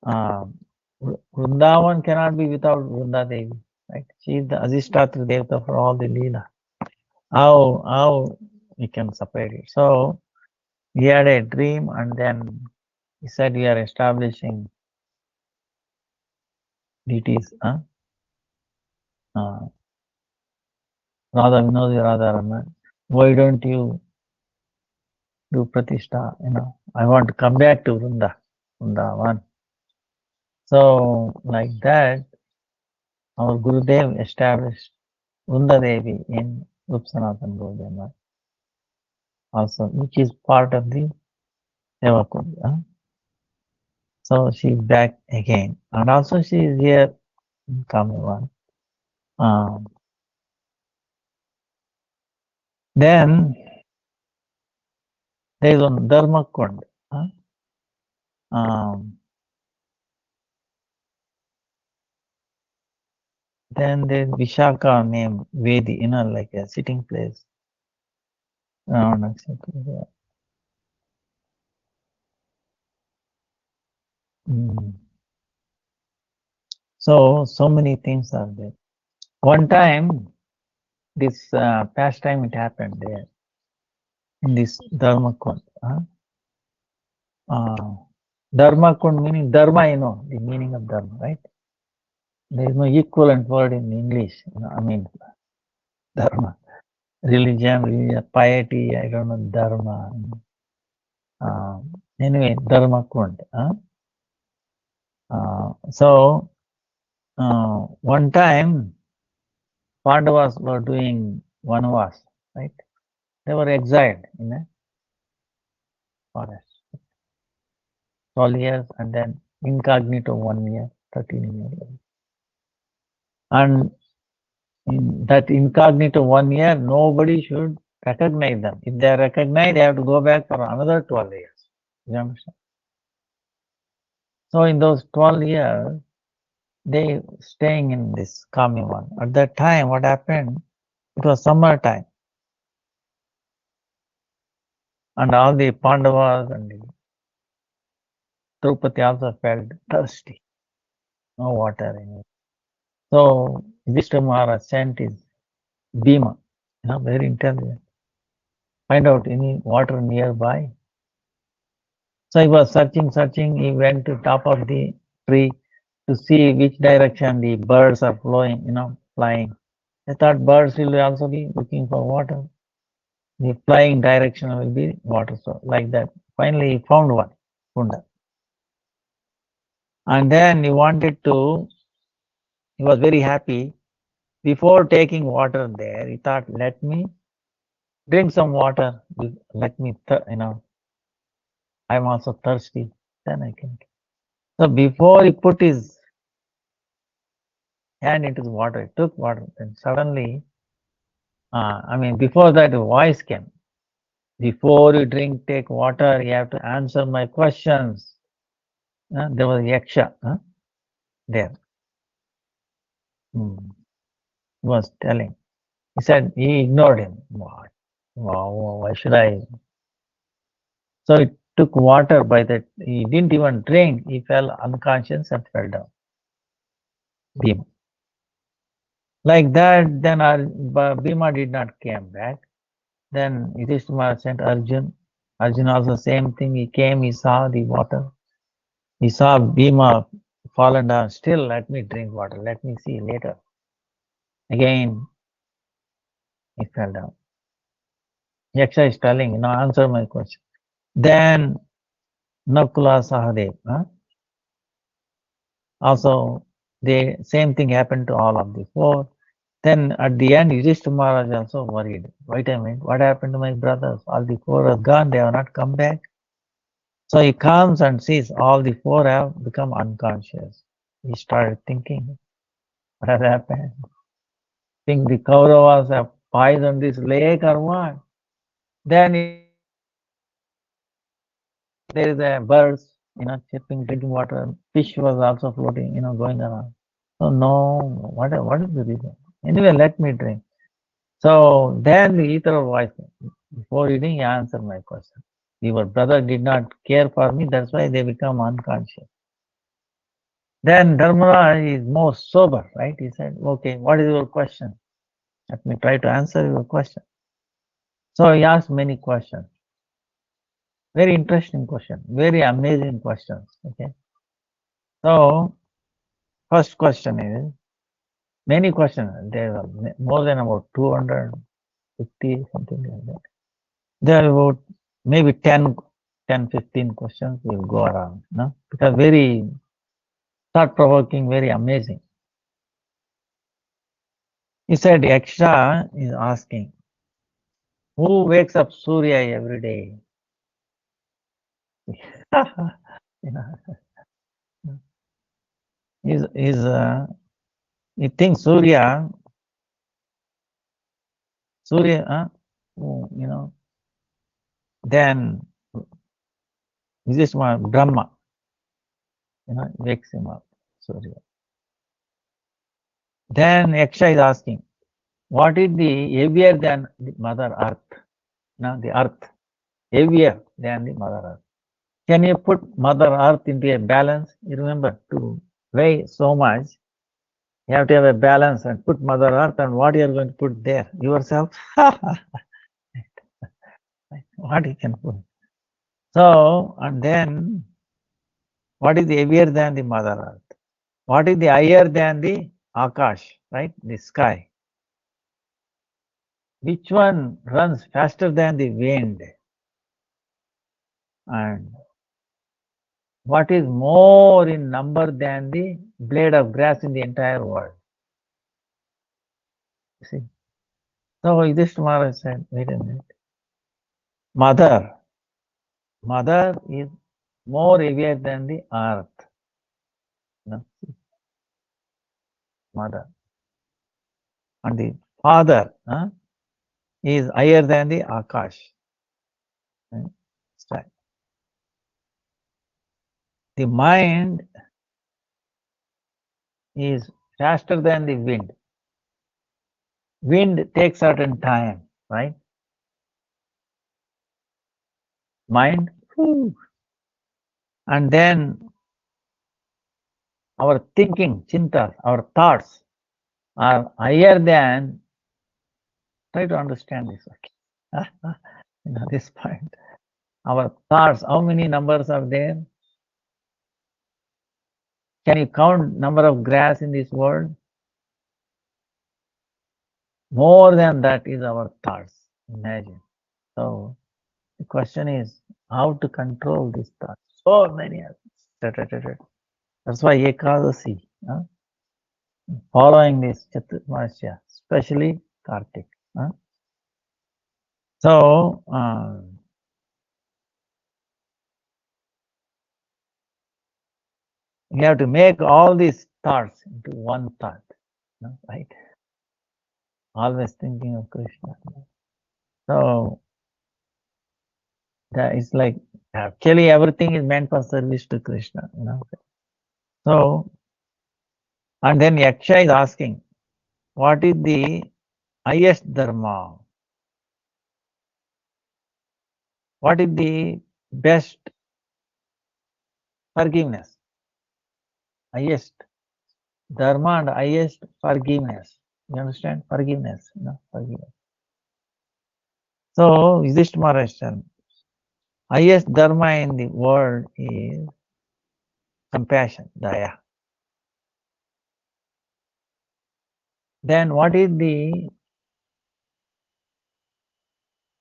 Vrindavan cannot be without Vrunda Devi. Right? She is the Adhishtatra Devata for all the Leela. How we can separate it? So he had a dream and then he said we are establishing deities. Radha Vinodi Radharana. Why don't you do Pratishtha? I want to come back to Vrindavan. So like that, our Gurudev established Vrunda Devi in Rupsanathan Gaudiya also, which is part of the Devakunda. So she's back again. And also she is here in Kamyavan. Then there is one Dharmakund. Then there's Vishaka named Vedi, like a sitting place. So many things are there. One time, this pastime, it happened there in this Dharmakund. Dharmakund meaning Dharma, the meaning of Dharma, right? There is no equivalent word in English. Dharma. Religion, piety, I don't know, Dharma. Anyway, Dharmakund. So, one time, Pandavas were doing Vanavas, right? They were exiled in a forest. 12 years and then incognito 1 year, 13 years. And in that incognito 1 year, nobody should recognize them. If they are recognized, they have to go back for another 12 years. You understand? So in those 12 years, they staying in this Kamyavan. At that time, what happened? It was summer time. And all the Pandavas and the Draupadi also felt thirsty. No water in it. So Vishnu Maharaj sent his Bhima, very intelligent. Find out any water nearby. So he was searching. He went to top of the tree to see which direction the birds are flying. I thought birds will also be looking for water. The flying direction will be water. So like that. Finally, he found one, Kunda. And then he was very happy. Before taking water there, he thought, let me drink some water. Let me, I'm also thirsty. Then I can. So before he put his hand into the water, he took water, and suddenly, before that, a voice came. Before you take water, you have to answer my questions. There was Yaksha there. was telling. He said he ignored him. Why should I? So he took water by that. He didn't even drink. He fell unconscious and fell down. Bhima. Like that, then Bhima did not came back. Then Yudhishthira sent Arjun. Arjun also same thing. He came, he saw the water. He saw Bhima fallen down. Still, let me drink water. Let me see later. Again, he fell down. Yaksha is telling, answer my question. Then Nakula Sahadev. Also, the same thing happened to all of the four. Then at the end, Yudhishthira Maharaj also worried. Wait a minute, what happened to my brothers? All the four are gone, they have not come back. So he comes and sees all the four have become unconscious. He started thinking, what has happened? Think the Kauravas have poisoned this lake or what? Then there is a birds, chirping, drinking water. Fish was also floating, going around. So no, what is the reason? Anyway, let me drink. So then the ether voice, before eating, he answered my question. Your brother did not care for me, that's why they become unconscious. Then Dharmaraj is more sober, right? He said, okay, what is your question? Let me try to answer your question. So he asked many questions. Very interesting question, very amazing questions. Okay. So first question is, many questions. There are more than about 250, something like that. There are about maybe 10, 15 questions will go around. Because very thought-provoking, very amazing. He said, Yaksha is asking, who wakes up Surya every day? He thinks Surya, then this is one Brahma, wakes him up, Surya. Then Yaksha is asking, what is the heavier than the Mother Earth? The Earth, heavier than the Mother Earth. Can you put Mother Earth into a balance? You remember, to weigh so much, you have to have a balance and put Mother Earth, and what you are going to put there? Yourself? What you can put? So, and then, what is heavier than the Mother Earth? What is the higher than the Akash, right? The sky. Which one runs faster than the wind? And what is more in number than the blade of grass in the entire world? See? So Yudhishthira Maharaj said, wait a minute. Mother is more heavier than the earth. Mother. And the father is higher than the Akash. Right? The mind is faster than the wind. Wind takes certain time, right? Mind, and then our thinking, chintas, our thoughts are higher than. Try to understand this. Okay. This point. Our thoughts, how many numbers are there? Can you count number of grass in this world? More than that is our thoughts. Imagine. So the question is how to control these thoughts. So many. That's why Ekadasi, following this Chaturmasya, especially Kartik. So you have to make all these thoughts into one thought, right? Always thinking of Krishna. So that is like actually everything is meant for service to Krishna. So, and then Yaksha is asking, what is the highest dharma? What is the best forgiveness? Highest dharma and highest forgiveness. You understand? Forgiveness, forgiveness. So, Yudhishthira Maharaj said, highest dharma in the world is compassion, daya. Then what is the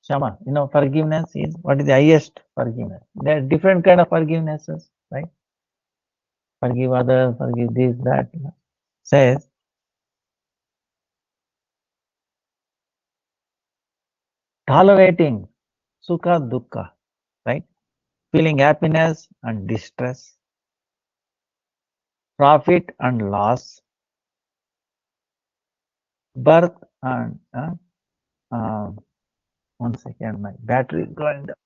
shama? Forgiveness is, what is the highest forgiveness? There are different kind of forgivenesses, right? Forgive others, forgive this, that. Says, tolerating sukha, dukkha, right? Feeling happiness and distress, profit and loss, birth and, 1 second, my battery is going down.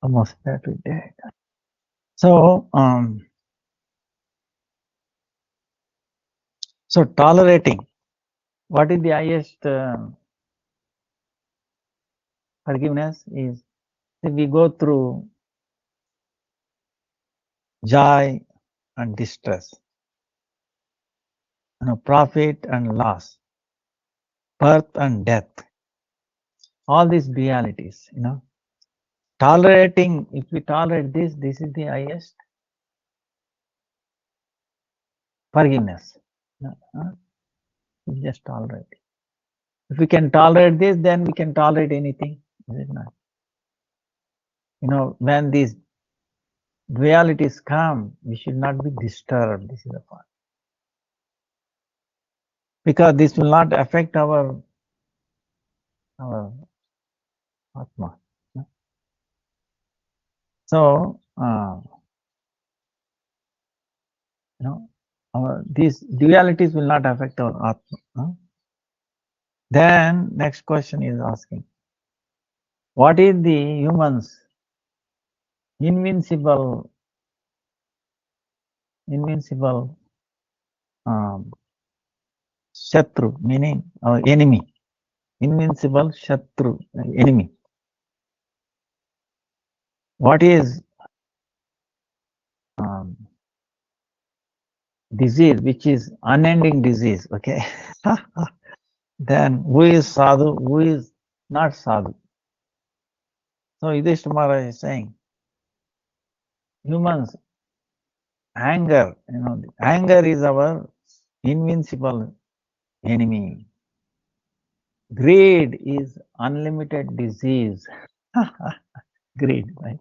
Almost battery dead. So, so tolerating. What is the highest forgiveness is if we go through joy and distress, profit and loss, birth and death, all these dualities, tolerating, if we tolerate this is the highest forgiveness. We just tolerate. If we can tolerate this, then we can tolerate anything, is it not? When these dualities come, we should not be disturbed. This is the point. Because this will not affect our Atma. So, these dualities will not affect our Atma. Then, next question is asking, what is the human's invincible Shatru, meaning our enemy, invincible Shatru, enemy. What is disease, which is unending disease, okay? Then who is sadhu, who is not sadhu? So Yudhishthira Maharaj is saying, humans, anger, anger is our invincible enemy. Greed is unlimited disease. Greed, right?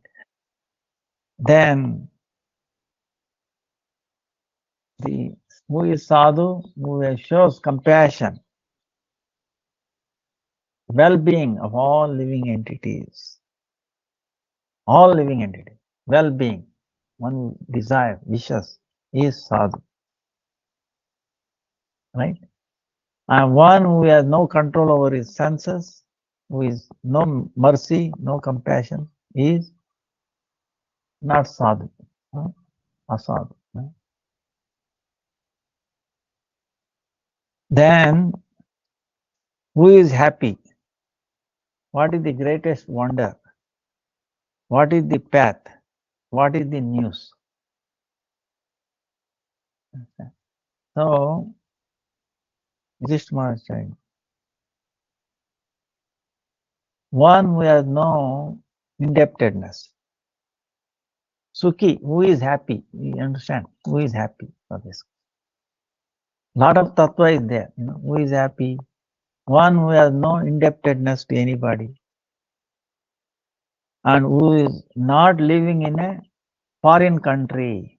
Then who is sadhu, who shows compassion, well-being of all living entities. All living entities, well-being, one desire, wishes, is sadhu. Right? And one who has no control over his senses, who is no mercy, no compassion, is not sadhu, asadhu. Then, who is happy? What is the greatest wonder? What is the path? What is the news? So, Yudhishthira is saying, one who has no indebtedness. Sukhi, who is happy? You understand? Who is happy for this? Lot of tattva is there. Who is happy? One who has no indebtedness to anybody and who is not living in a foreign country.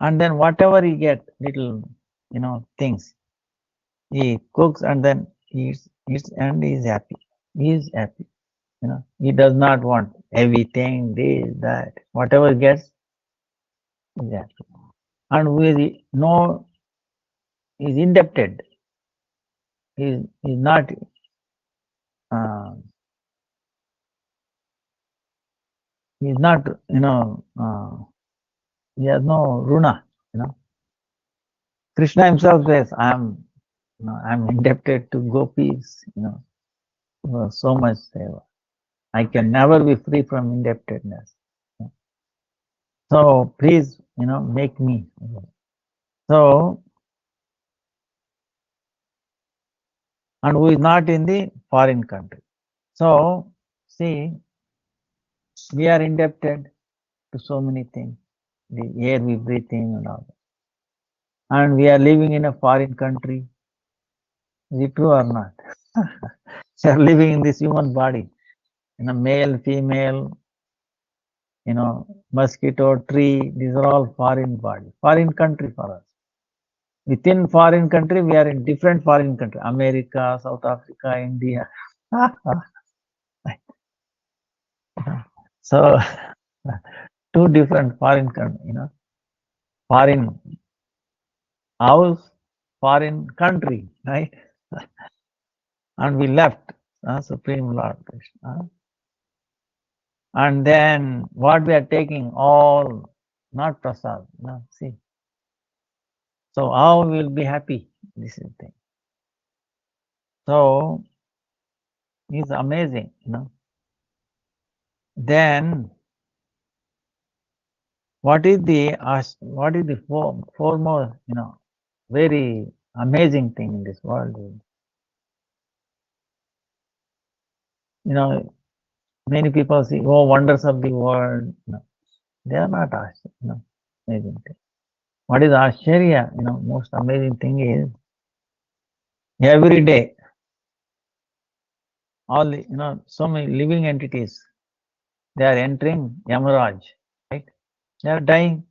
And then whatever he get, little, things, he cooks and then eats and he is happy. He is happy. He does not want everything, this, that. Whatever he gets, he is happy. And who is no, is indebted. He is not, he is not, he has no runa, Krishna himself says, I'm indebted to gopis, for so much seva. I can never be free from indebtedness. So please, make me. So, and who is not in the foreign country. So, see, we are indebted to so many things, the air we breathe in and all that. And we are living in a foreign country. Is it true or not? We are living in this human body, male, female, mosquito, tree, these are all foreign body, foreign country for us. Within foreign country, we are in different foreign country, America, South Africa, India. So, two different foreign country, foreign house, foreign country, right? And we left Supreme Lord Krishna. And then what we are taking, all not prasad, see. So how we will be happy? This is the thing. So it's amazing, Then what is the foremost, very amazing thing in this world? Many people say, oh, wonders of the world. No, they are not amazing thing. What is Ashcharya? Most amazing thing is every day, all so many living entities, they are entering Yamaraj, right? They are dying,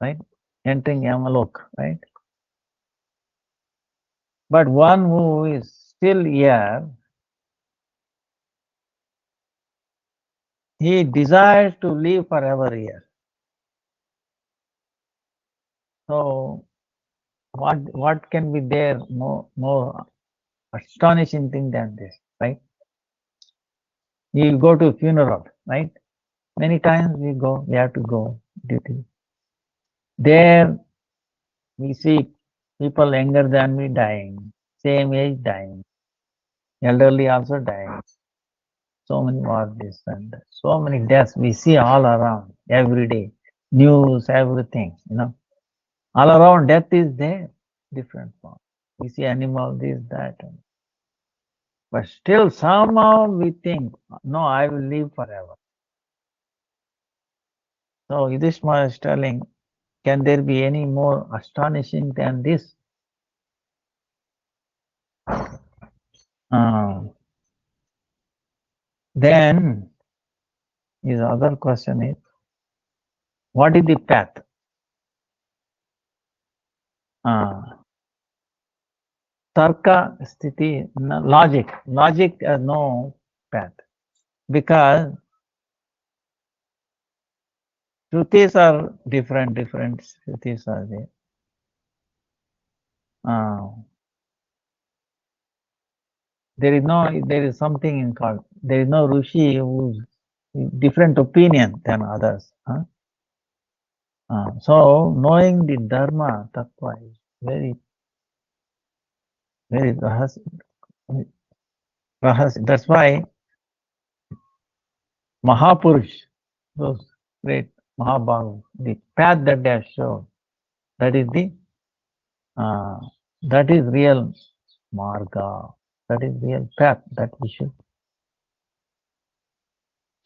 right? Entering Yamalok, right? But one who is still here, he desires to live forever here. So what can be there more astonishing thing than this, right? You go to a funeral, right? Many times we have to go duty. There we see people younger than me dying, same age dying, elderly also dying. So many war this and that. So many deaths we see all around every day. News, everything, All around death is there, different form. We see animal, this, that. But still somehow we think, no, I will live forever. So Yudhishthira is telling, can there be any more astonishing than this? Then his other question is, what is the path? Tarka sthiti, logic has no path because shrutis are different shrutis are there. there is something in called, there is no Rishi who's different opinion than others. So knowing the Dharma Tattva is very, very rahasya. That's why Mahapurush, those great Mahabharata, the path that they have shown, that is real marga, that is real path that we should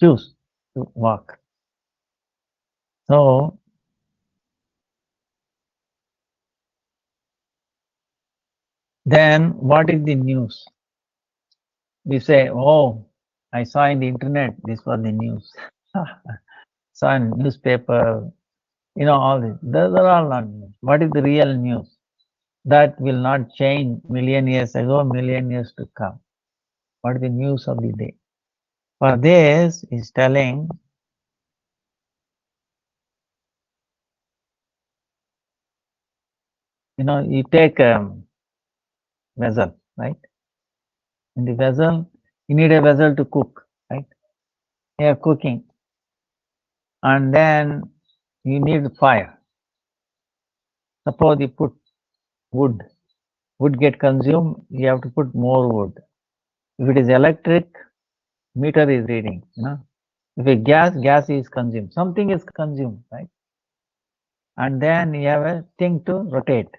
choose to walk. So then what is the news? We say, oh, I saw in the internet, this was the news. Saw in newspaper, all this. Those are all not news. What is the real news? That will not change million years ago, million years to come. What is the news of the day? For this is telling, you take a vessel, right? In the vessel, you need a vessel to cook, right? You are cooking. And then you need fire. Suppose you put wood. Wood get consumed, you have to put more wood. If it is electric, meter is reading. If it gas is consumed. Something is consumed, right? And then you have a thing to rotate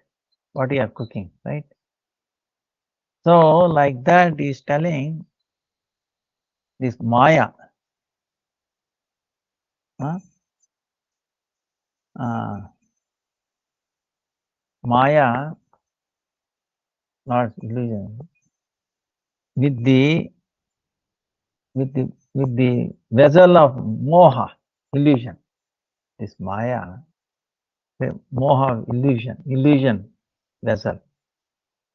what you are cooking, right? So like that is telling this Maya. Maya, not illusion, with the vessel of moha, illusion. This Maya, the moha, illusion vessel,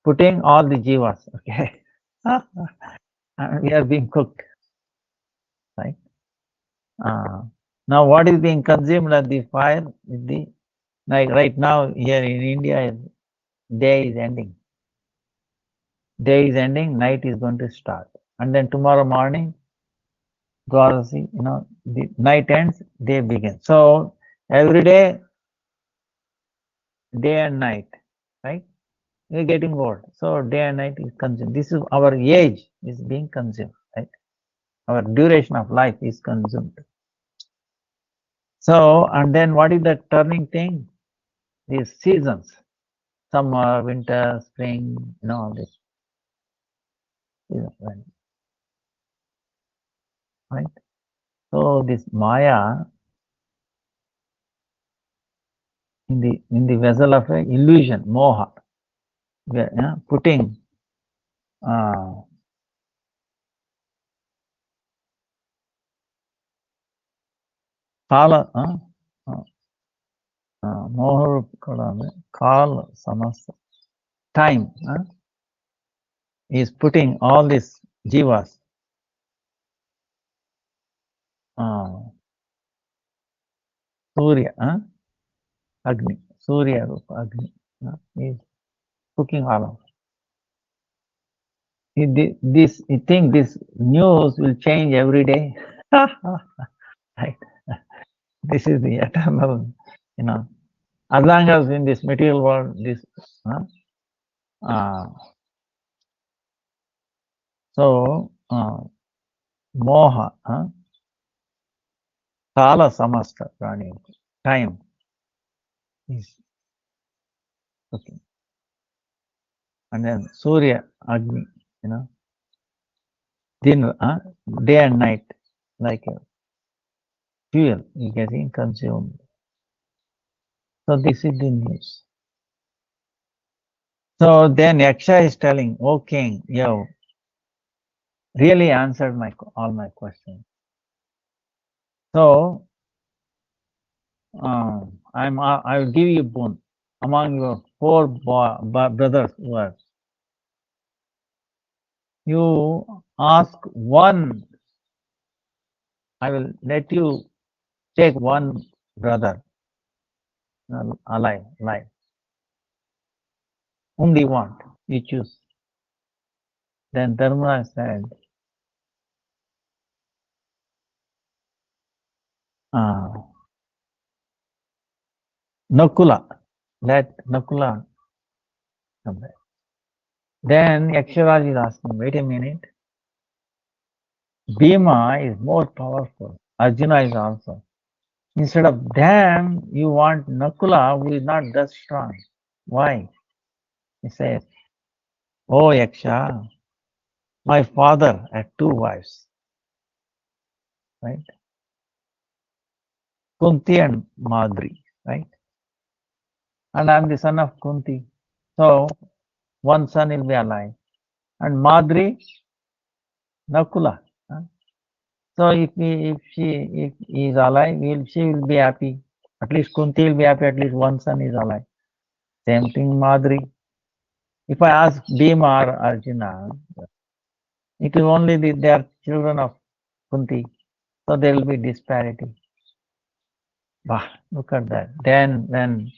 putting all the jivas, okay? And we are being cooked, right? Now what is being consumed at the fire? Like right now here in India, day is ending. Day is ending, night is going to start. And then tomorrow morning, Dwarasi, the night ends, day begins. So every day and night, right? We're getting old. So day and night is consumed. This is our age is being consumed, right? Our duration of life is consumed. So, and then what is the turning thing? These seasons. Summer, winter, spring, all this. Right? So this Maya in the vessel of a illusion, moha, putting kala, moha kala samasta, time, is putting all these jivas, Surya, Agni, Surya Rupa Agni, is cooking all of it. You think this news will change every day? Right? This is the eternal, as long as in this material world, this, so, moha, kala samasta prani, time is cooking. And then Surya, Agni, day and night, like a fuel is getting consumed. So this is the news. So then Yaksha is telling, "O king, you really answered all my questions. So I will give you boon among your 4 brothers who are. You ask one. I will let you take one brother alive. Whom do you want? You choose. Then Dharmaraj said, Nakula. Let Nakula come back. Then Yaksharaj is asking, wait a minute. Bhima is more powerful. Arjuna is also. Instead of them, you want Nakula, who is not that strong. Why? He says, oh Yaksha, my father had 2 wives, right? Kunti and Madri, right? And I am the son of Kunti. So, one son will be alive. And Madri, Nakula. So if he is alive, she will be happy. At least Kunti will be happy, at least one son is alive. Same thing Madri. If I ask Bhima or Arjuna, it will only be they are children of Kunti. So there will be disparity. Bah, look at that. Then when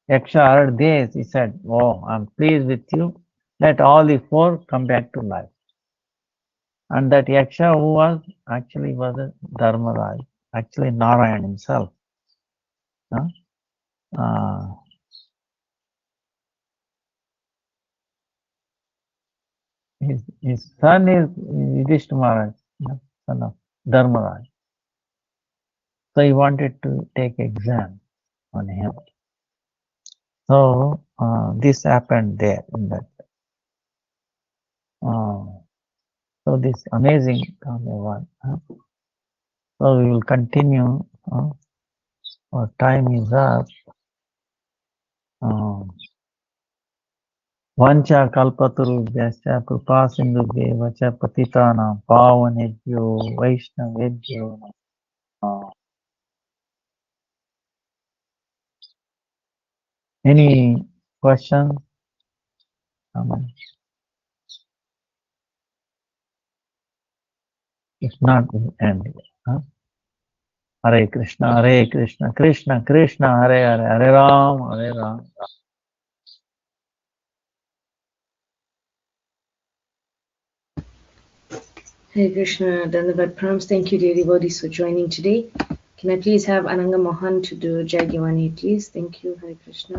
Yaksha heard this, he said, oh, I'm pleased with you. Let all the 4 come back to life. And that Yaksha who was actually was a Dharmaraj, actually Narayan himself. His son is Yudhishthira Maharaj, son of Dharmaraj. So he wanted to take exam on him. So this happened there in that. So this amazing one. So we will continue. Our time is up. Vancha kalpatarubhyascha kripa sindhubhyeva cha patitanam pavanebhyo vaishnavebhyo. Any questions? If not, we end it. Hare Krishna, Krishna Krishna, Hare Hare, Hare Ram, Hare Ram. Hare Krishna, Dandavat Prams. Thank you, dear devotees, for joining today. Can I please have Ananga Mohan to do Jai Givani, please? Thank you, Hare Krishna.